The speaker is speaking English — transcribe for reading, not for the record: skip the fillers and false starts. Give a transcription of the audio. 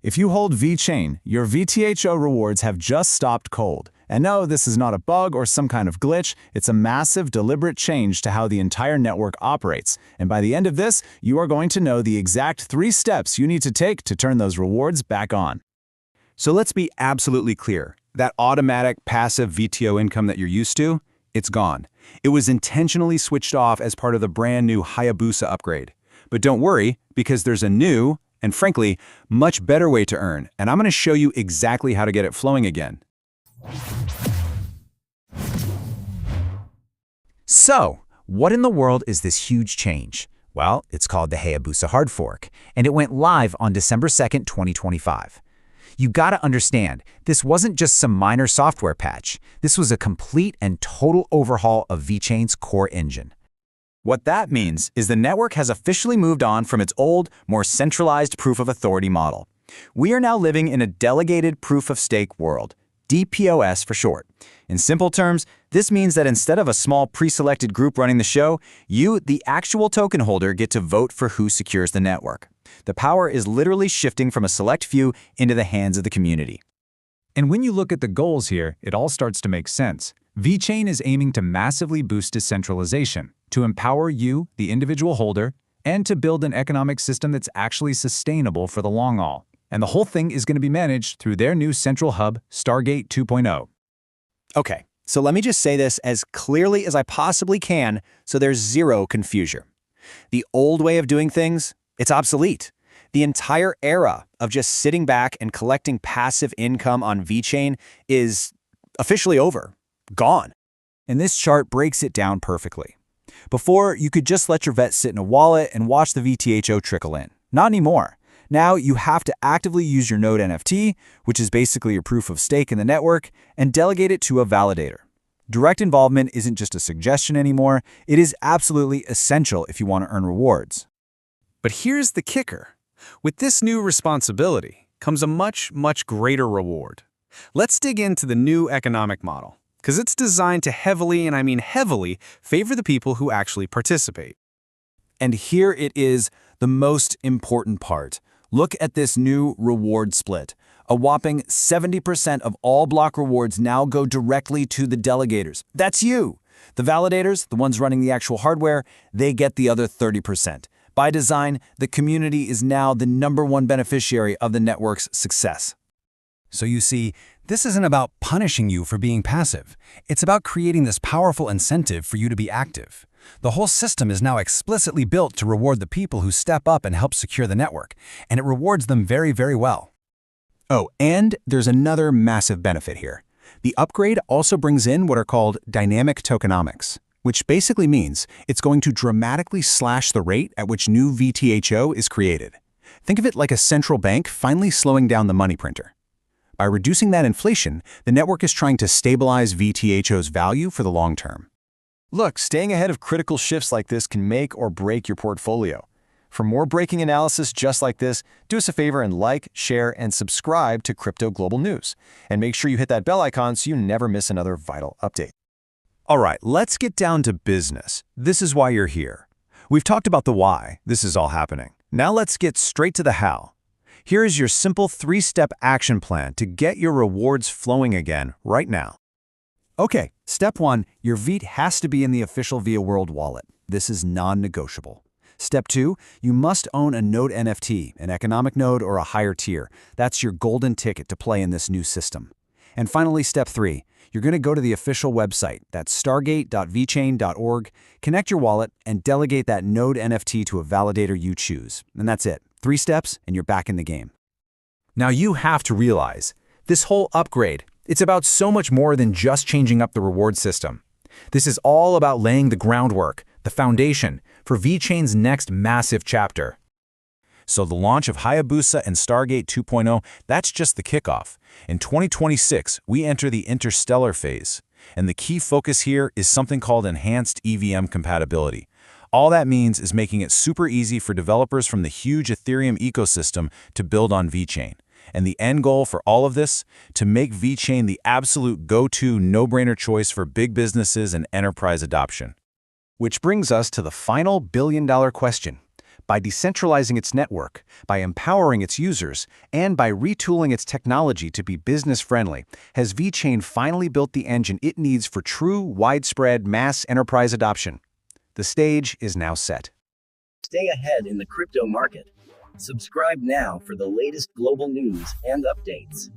If you hold VeChain, your VTHO rewards have just stopped cold. And no, this is not a bug or some kind of glitch. It's a massive, deliberate change to how the entire network operates. And by the end of this, you are going to know the exact 3 steps you need to take to turn those rewards back on. So let's be absolutely clear. That automatic passive VTO income that you're used to, it's gone. It was intentionally switched off as part of the brand new Hayabusa upgrade. But don't worry, because there's a new, and frankly, much better way to earn, and I'm going to show you exactly how to get it flowing again. So, what in the world is this huge change? Well, it's called the Hayabusa hard fork, and it went live on December 2nd, 2025. You gotta understand, this wasn't just some minor software patch. This was a complete and total overhaul of VeChain's core engine. What that means is the network has officially moved on from its old, more centralized proof-of-authority model. We are now living in a Delegated Proof-of-Stake world, DPoS for short. In simple terms, this means that instead of a small pre-selected group running the show, you, the actual token holder, get to vote for who secures the network. The power is literally shifting from a select few into the hands of the community. And when you look at the goals here, it all starts to make sense. VeChain is aiming to massively boost decentralization, to empower you, the individual holder, and to build an economic system that's actually sustainable for the long haul. And the whole thing is going to be managed through their new central hub, StarGate 2.0. Okay, so let me just say this as clearly as I possibly can so there's zero confusion. The old way of doing things, it's obsolete. The entire era of just sitting back and collecting passive income on VeChain is officially over, gone. And this chart breaks it down perfectly. Before, you could just let your VET sit in a wallet and watch the VTHO trickle in. Not anymore. Now you have to actively use your Node NFT, which is basically your proof of stake in the network, and delegate it to a validator. Direct involvement isn't just a suggestion anymore, it is absolutely essential if you want to earn rewards. But here's the kicker. With this new responsibility comes a much, much greater reward. Let's dig into the new economic model, because it's designed to heavily, and I mean heavily, favor the people who actually participate. And here it is, the most important part. Look at this new reward split. A whopping 70% of all block rewards now go directly to the delegators. That's you! The validators, the ones running the actual hardware, they get the other 30%. By design, the community is now the #1 beneficiary of the network's success. So you see, this isn't about punishing you for being passive. It's about creating this powerful incentive for you to be active. The whole system is now explicitly built to reward the people who step up and help secure the network, and it rewards them very, very well. Oh, and there's another massive benefit here. The upgrade also brings in what are called dynamic tokenomics, which basically means it's going to dramatically slash the rate at which new VTHO is created. Think of it like a central bank finally slowing down the money printer. By reducing that inflation, the network is trying to stabilize VTHO's value for the long term. Look, staying ahead of critical shifts like this can make or break your portfolio. For more breaking analysis just like this, do us a favor and like, share, and subscribe to Crypto Global News. And make sure you hit that bell icon so you never miss another vital update. All right, let's get down to business. This is why you're here. We've talked about the why this is all happening. Now let's get straight to the how. Here is your simple 3-step action plan to get your rewards flowing again right now. Okay, step 1, your VeT has to be in the official VeWorld wallet. This is non-negotiable. Step 2, you must own a Node NFT, an economic node or a higher tier. That's your golden ticket to play in this new system. And finally, step 3, you're going to go to the official website, that's stargate.vechain.org, connect your wallet, and delegate that Node NFT to a validator you choose. And that's it. 3 steps, and you're back in the game. Now you have to realize, this whole upgrade, it's about so much more than just changing up the reward system. This is all about laying the groundwork, the foundation, for VeChain's next massive chapter. So the launch of Hayabusa and StarGate 2.0, that's just the kickoff. In 2026, we enter the Interstellar phase. And the key focus here is something called enhanced EVM compatibility. All that means is making it super easy for developers from the huge Ethereum ecosystem to build on VeChain. And the end goal for all of this? To make VeChain the absolute go-to, no-brainer choice for big businesses and enterprise adoption. Which brings us to the final billion-dollar question. By decentralizing its network, by empowering its users, and by retooling its technology to be business-friendly, has VeChain finally built the engine it needs for true, widespread, mass enterprise adoption. The stage is now set. Stay ahead in the crypto market. Subscribe now for the latest global news and updates.